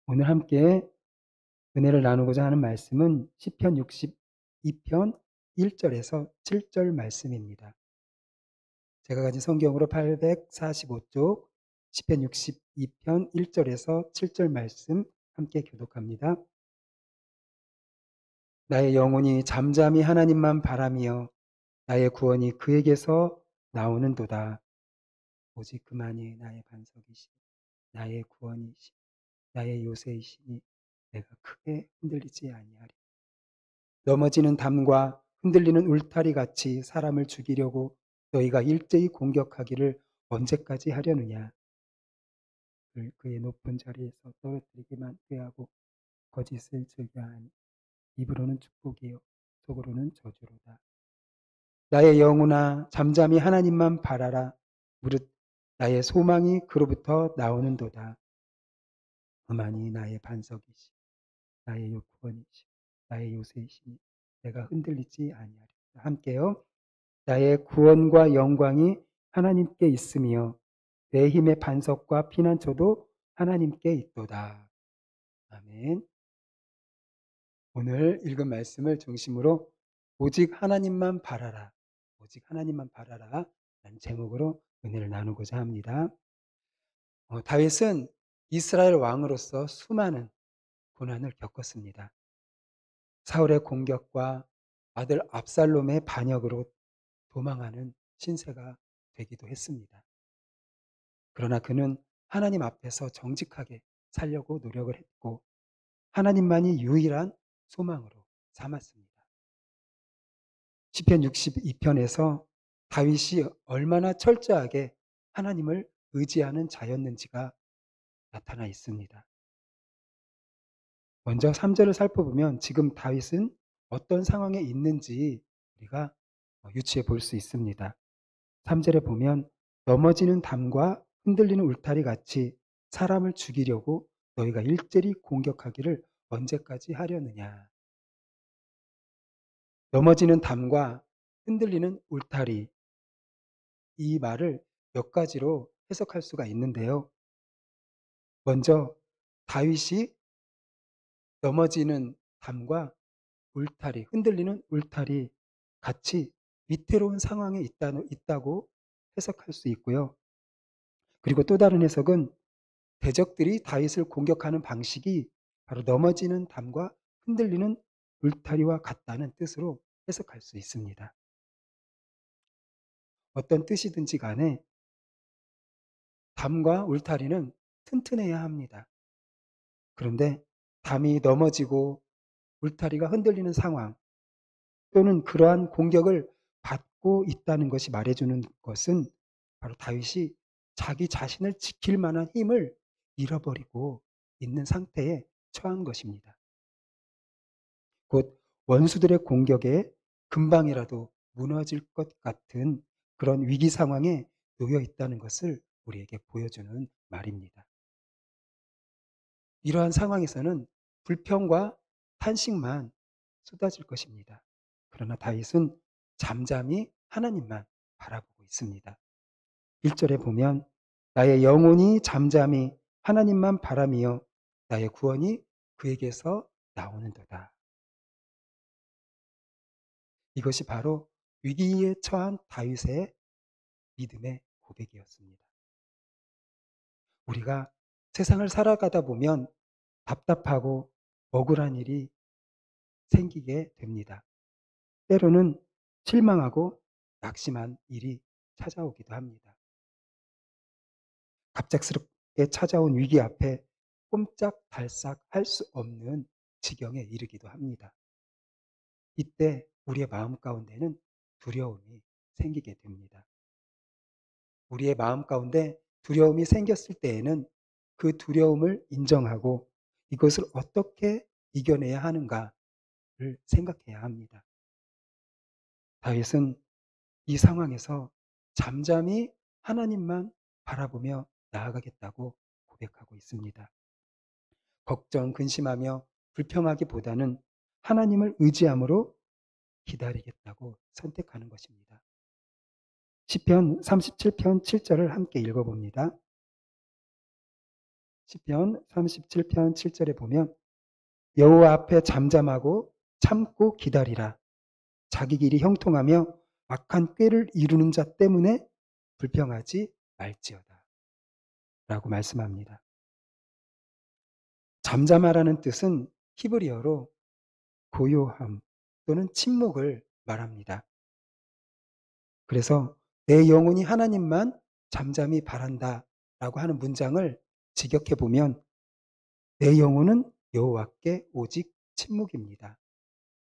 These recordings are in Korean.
오늘 함께 은혜를 나누고자 하는 말씀은 시편 62편 1절에서 7절 말씀입니다. 제가 가진 성경으로 845쪽 시편 62편 1절에서 7절 말씀 함께 교독합니다. 나의 영혼이 잠잠히 하나님만 바라며 나의 구원이 그에게서 나오는도다. 오직 그만이 나의 반석이시오 나의 구원이시오 나의 요새이시니 내가 크게 흔들리지 아니하리. 넘어지는 담과 흔들리는 울타리 같이 사람을 죽이려고 너희가 일제히 공격하기를 언제까지 하려느냐. 그의 높은 자리에서 떨어뜨리기만 꾀하고 거짓을 즐겨하니 입으로는 축복이요 속으로는 저주로다. 나의 영혼아 잠잠히 하나님만 바라라. 무릇 나의 소망이 그로부터 나오는도다. 그만이 나의 반석이시 나의 구원이시 나의 요새이시니 내가 흔들리지 아니하리라. 함께요. 나의 구원과 영광이 하나님께 있으며 내 힘의 반석과 피난처도 하나님께 있도다. 아멘. 오늘 읽은 말씀을 중심으로 오직 하나님만 바라라. 오직 하나님만 바라라. 라는 제목으로 은혜를 나누고자 합니다. 다윗은 이스라엘 왕으로서 수많은 고난을 겪었습니다. 사울의 공격과 아들 압살롬의 반역으로 도망하는 신세가 되기도 했습니다. 그러나 그는 하나님 앞에서 정직하게 살려고 노력을 했고 하나님만이 유일한 소망으로 삼았습니다. 시편 62편에서 다윗이 얼마나 철저하게 하나님을 의지하는 자였는지가 나타나 있습니다. 먼저 3절을 살펴보면 지금 다윗은 어떤 상황에 있는지 우리가 유추해 볼 수 있습니다. 3절에 보면 넘어지는 담과 흔들리는 울타리 같이 사람을 죽이려고 너희가 일제히 공격하기를 언제까지 하려느냐. 넘어지는 담과 흔들리는 울타리, 이 말을 몇 가지로 해석할 수가 있는데요. 먼저 다윗이 넘어지는 담과 울타리, 흔들리는 울타리 같이 위태로운 상황에 있다고 해석할 수 있고요. 그리고 또 다른 해석은 대적들이 다윗을 공격하는 방식이 바로 넘어지는 담과 흔들리는 울타리와 같다는 뜻으로 해석할 수 있습니다. 어떤 뜻이든지 간에 담과 울타리는 튼튼해야 합니다. 그런데 담이 넘어지고 울타리가 흔들리는 상황 또는 그러한 공격을 받고 있다는 것이 말해주는 것은 바로 다윗이 자기 자신을 지킬 만한 힘을 잃어버리고 있는 상태에 처한 것입니다. 곧 원수들의 공격에 금방이라도 무너질 것 같은 그런 위기 상황에 놓여 있다는 것을 우리에게 보여주는 말입니다. 이러한 상황에서는 불평과 탄식만 쏟아질 것입니다. 그러나 다윗은 잠잠히 하나님만 바라보고 있습니다. 1절에 보면 나의 영혼이 잠잠히 하나님만 바라며 나의 구원이 그에게서 나오는도다. 이것이 바로 위기에 처한 다윗의 믿음의 고백이었습니다. 우리가 세상을 살아가다 보면 답답하고 억울한 일이 생기게 됩니다. 때로는 실망하고 낙심한 일이 찾아오기도 합니다. 갑작스럽게 찾아온 위기 앞에 꼼짝달싹 할 수 없는 지경에 이르기도 합니다. 이때 우리의 마음 가운데는 두려움이 생기게 됩니다. 우리의 마음 가운데 두려움이 생겼을 때에는 그 두려움을 인정하고 이것을 어떻게 이겨내야 하는가를 생각해야 합니다. 다윗은 이 상황에서 잠잠히 하나님만 바라보며 나아가겠다고 고백하고 있습니다. 걱정, 근심하며 불평하기보다는 하나님을 의지함으로 기다리겠다고 선택하는 것입니다. 시편 37편 7절을 함께 읽어봅니다. 시편 37편 7절에 보면 여호와 앞에 잠잠하고 참고 기다리라. 자기 길이 형통하며 악한 꾀를 이루는 자 때문에 불평하지 말지어다. 라고 말씀합니다. 잠잠하라는 뜻은 히브리어로 고요함 또는 침묵을 말합니다. 그래서 내 영혼이 하나님만 잠잠히 바란다 라고 하는 문장을 직역해 보면 내 영혼은 여호와께 오직 침묵입니다.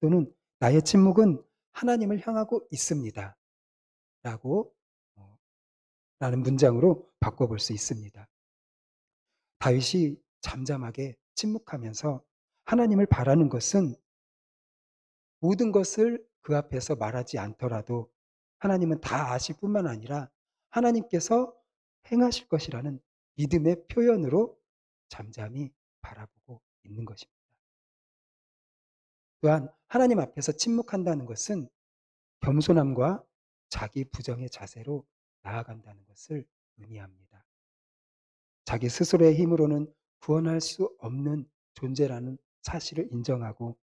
또는 나의 침묵은 하나님을 향하고 있습니다. 라고 라는 문장으로 바꿔볼 수 있습니다. 다윗이 잠잠하게 침묵하면서 하나님을 바라는 것은 모든 것을 그 앞에서 말하지 않더라도 하나님은 다 아실 뿐만 아니라 하나님께서 행하실 것이라는 믿음의 표현으로 잠잠히 바라보고 있는 것입니다. 또한 하나님 앞에서 침묵한다는 것은 겸손함과 자기 부정의 자세로 나아간다는 것을 의미합니다. 자기 스스로의 힘으로는 구원할 수 없는 존재라는 사실을 인정하고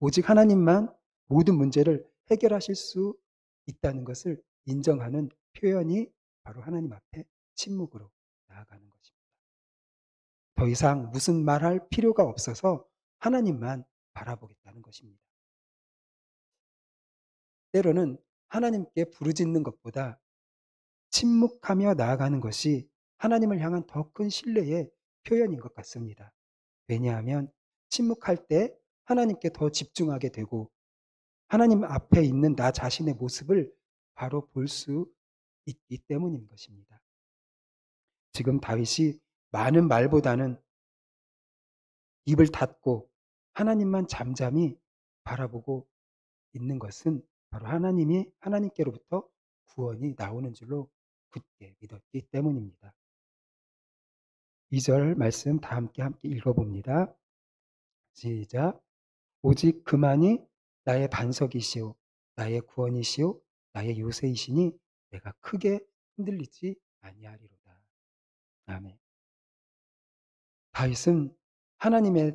오직 하나님만 모든 문제를 해결하실 수 있다는 것을 인정하는 표현이 바로 하나님 앞에 침묵으로 나아가는 것입니다. 더 이상 무슨 말할 필요가 없어서 하나님만 바라보겠다는 것입니다. 때로는 하나님께 부르짖는 것보다 침묵하며 나아가는 것이 하나님을 향한 더 큰 신뢰의 표현인 것 같습니다. 왜냐하면 침묵할 때 하나님께 더 집중하게 되고 하나님 앞에 있는 나 자신의 모습을 바로 볼 수 있기 때문인 것입니다. 지금 다윗이 많은 말보다는 입을 닫고 하나님만 잠잠히 바라보고 있는 것은 바로 하나님께로부터 구원이 나오는 줄로 굳게 믿었기 때문입니다. 2절 말씀 다 함께 읽어봅니다. 시작. 오직 그만이 나의 반석이시오 나의 구원이시오 나의 요새이시니 내가 크게 흔들리지 아니하리로다. 아멘. 다윗은 하나님에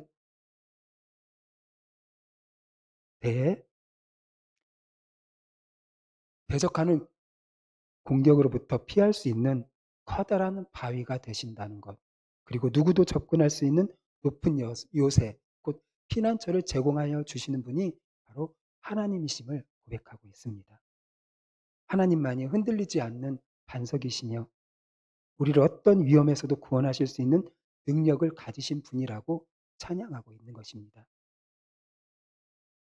대해 대적하는 공격으로부터 피할 수 있는 커다란 바위가 되신다는 것, 그리고 누구도 접근할 수 있는 높은 요새, 곧 피난처를 제공하여 주시는 분이 바로 하나님이심을 고백하고 있습니다. 하나님만이 흔들리지 않는 반석이시며 우리를 어떤 위험에서도 구원하실 수 있는 능력을 가지신 분이라고 찬양하고 있는 것입니다.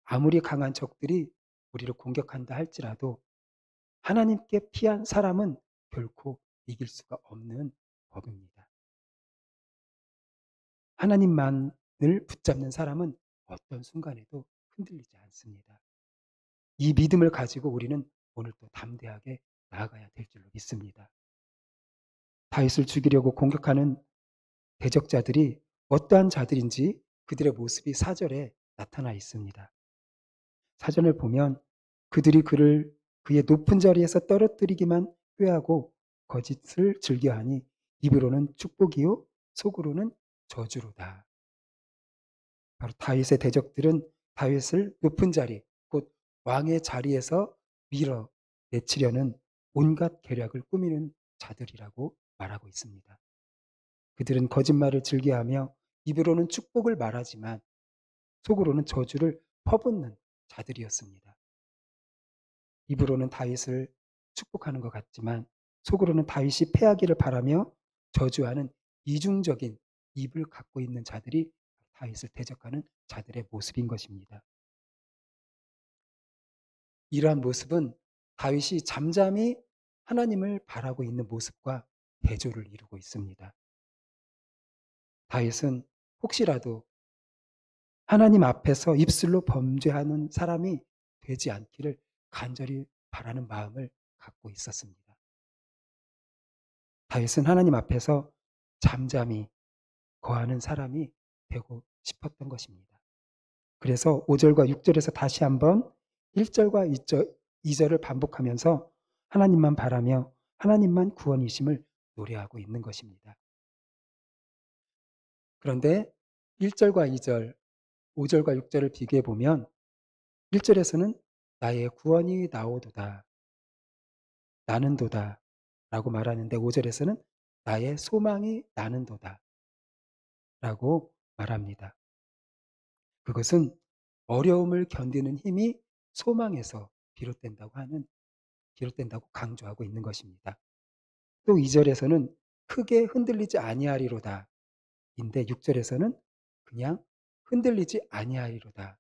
아무리 강한 적들이 우리를 공격한다 할지라도 하나님께 피한 사람은 결코 이길 수가 없는 법입니다. 하나님만을 붙잡는 사람은 어떤 순간에도 흔들리지 않습니다. 이 믿음을 가지고 우리는 오늘 또 담대하게 나아가야 될 줄로 믿습니다. 다윗을 죽이려고 공격하는 대적자들이 어떠한 자들인지 그들의 모습이 4절에 나타나 있습니다. 4절을 보면 그들이 그의 높은 자리에서 떨어뜨리기만 꾀하고 거짓을 즐겨하니 입으로는 축복이요 속으로는 저주로다. 바로 다윗의 대적들은 다윗을 높은 자리, 곧 왕의 자리에서 밀어내치려는 온갖 계략을 꾸미는 자들이라고 말하고 있습니다. 그들은 거짓말을 즐겨하며 입으로는 축복을 말하지만 속으로는 저주를 퍼붓는 자들이었습니다. 입으로는 다윗을 축복하는 것 같지만 속으로는 다윗이 패하기를 바라며 저주하는 이중적인 입을 갖고 있는 자들이 다윗을 대적하는 자들의 모습인 것입니다. 이러한 모습은 다윗이 잠잠히 하나님을 바라고 있는 모습과 대조를 이루고 있습니다. 다윗은 혹시라도 하나님 앞에서 입술로 범죄하는 사람이 되지 않기를 간절히 바라는 마음을 갖고 있었습니다. 다윗은 하나님 앞에서 잠잠히 거하는 사람이 되고 싶었던 것입니다. 그래서 5절과 6절에서 다시 한번 1절과 2절을 반복하면서 하나님만 바라며 하나님만 구원이심을 노래하고 있는 것입니다. 그런데 1절과 2절, 5절과 6절을 비교해 보면 1절에서는 나의 구원이 나오도다, 나는도다 라고 말하는데 5절에서는 나의 소망이 나는도다 라고 말합니다. 그것은 어려움을 견디는 힘이 소망에서 비롯된다고 강조하고 있는 것입니다. 또 2절에서는 크게 흔들리지 아니하리로다 인데 6절에서는 그냥 흔들리지 아니하리로다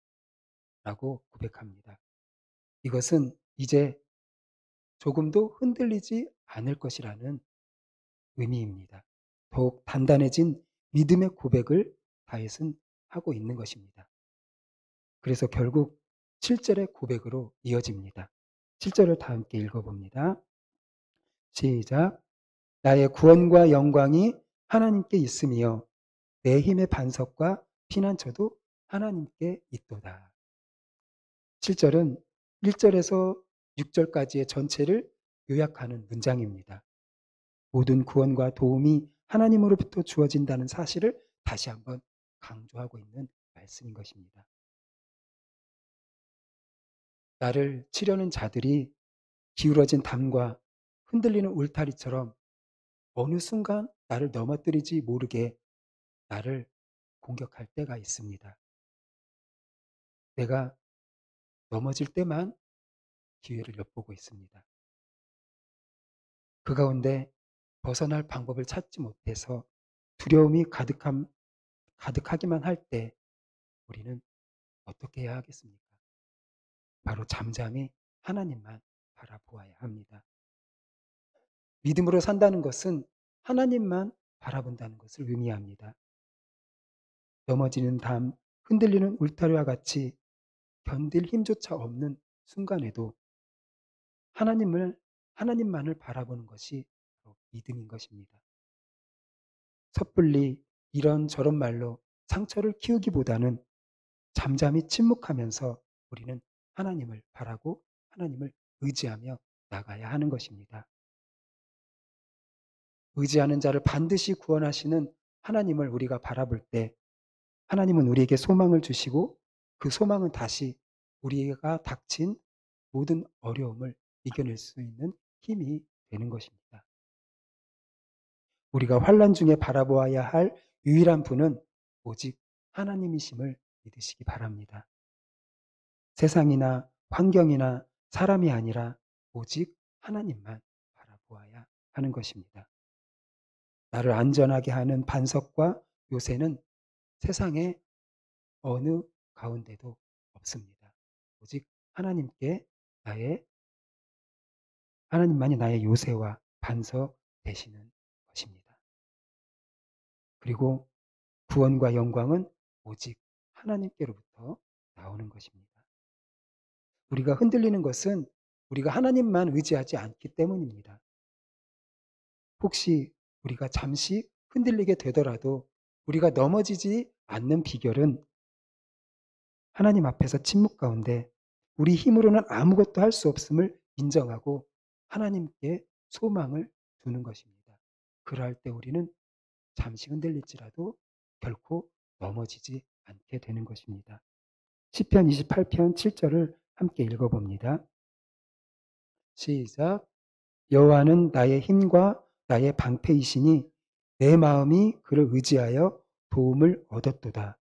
라고 고백합니다. 이것은 이제 조금도 흔들리지 않을 것이라는 의미입니다. 더욱 단단해진 믿음의 고백을 다윗은 하고 있는 것입니다. 그래서 결국 7절의 고백으로 이어집니다. 7절을 다 함께 읽어봅니다. 시작. 나의 구원과 영광이 하나님께 있으며 내 힘의 반석과 피난처도 하나님께 있도다. 7절은 1절에서 6절까지의 전체를 요약하는 문장입니다. 모든 구원과 도움이 하나님으로부터 주어진다는 사실을 다시 한번 강조하고 있는 말씀인 것입니다. 나를 치려는 자들이 기울어진 담과 흔들리는 울타리처럼 어느 순간 나를 넘어뜨리지 모르게 나를 공격할 때가 있습니다. 내가 넘어질 때만 기회를 엿보고 있습니다. 그 가운데 벗어날 방법을 찾지 못해서 두려움이 가득하기만 할 때 우리는 어떻게 해야 하겠습니까? 바로 잠잠히 하나님만 바라보아야 합니다. 믿음으로 산다는 것은 하나님만 바라본다는 것을 의미합니다. 넘어지는 담, 흔들리는 울타리와 같이 견딜 힘조차 없는 순간에도 하나님만을 바라보는 것이 바로 믿음인 것입니다. 섣불리 이런저런 말로 상처를 키우기보다는 잠잠히 침묵하면서 우리는 하나님을 바라고 하나님을 의지하며 나가야 하는 것입니다. 의지하는 자를 반드시 구원하시는 하나님을 우리가 바라볼 때 하나님은 우리에게 소망을 주시고 그 소망은 다시 우리가 닥친 모든 어려움을 이겨낼 수 있는 힘이 되는 것입니다. 우리가 환난 중에 바라보아야 할 유일한 분은 오직 하나님이심을 믿으시기 바랍니다. 세상이나 환경이나 사람이 아니라 오직 하나님만 바라보아야 하는 것입니다. 나를 안전하게 하는 반석과 요새는 세상에 어느 가운데도 없습니다. 오직 나의 하나님만이 나의 요새와 반석 되시는 것입니다. 그리고 구원과 영광은 오직 하나님께로부터 나오는 것입니다. 우리가 흔들리는 것은 우리가 하나님만 의지하지 않기 때문입니다. 혹시 우리가 잠시 흔들리게 되더라도 우리가 넘어지지 않는 비결은 하나님 앞에서 침묵 가운데 우리 힘으로는 아무것도 할 수 없음을 인정하고 하나님께 소망을 두는 것입니다. 그러할 때 우리는 잠시 흔들릴지라도 결코 넘어지지 않게 되는 것입니다. 시편 28편 7절을 함께 읽어봅니다. 시작. 여호와는 나의 힘과 나의 방패이시니 내 마음이 그를 의지하여 도움을 얻었도다.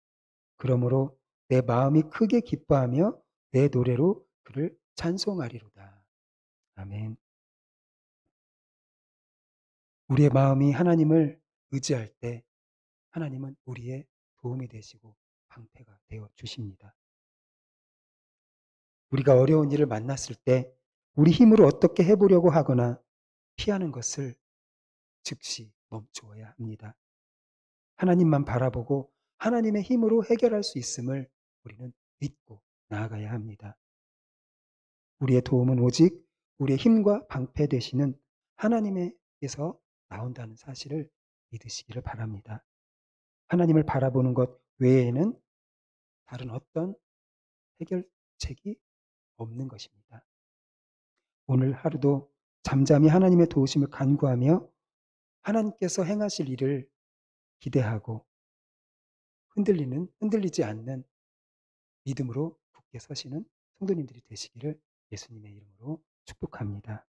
그러므로 내 마음이 크게 기뻐하며 내 노래로 그를 찬송하리로다. 아멘. 우리의 마음이 하나님을 의지할 때 하나님은 우리의 도움이 되시고 방패가 되어 주십니다. 우리가 어려운 일을 만났을 때 우리 힘으로 어떻게 해보려고 하거나 피하는 것을 즉시 멈추어야 합니다. 하나님만 바라보고 하나님의 힘으로 해결할 수 있음을 우리는 믿고 나아가야 합니다. 우리의 도움은 오직 우리의 힘과 방패 되시는 하나님에게서 나온다는 사실을 믿으시기를 바랍니다. 하나님을 바라보는 것 외에는 다른 어떤 해결책이 없는 것입니다. 오늘 하루도 잠잠히 하나님의 도우심을 간구하며 하나님께서 행하실 일을 기대하고 흔들리지 않는 믿음으로 굳게 서시는 성도님들이 되시기를 예수님의 이름으로 축복합니다.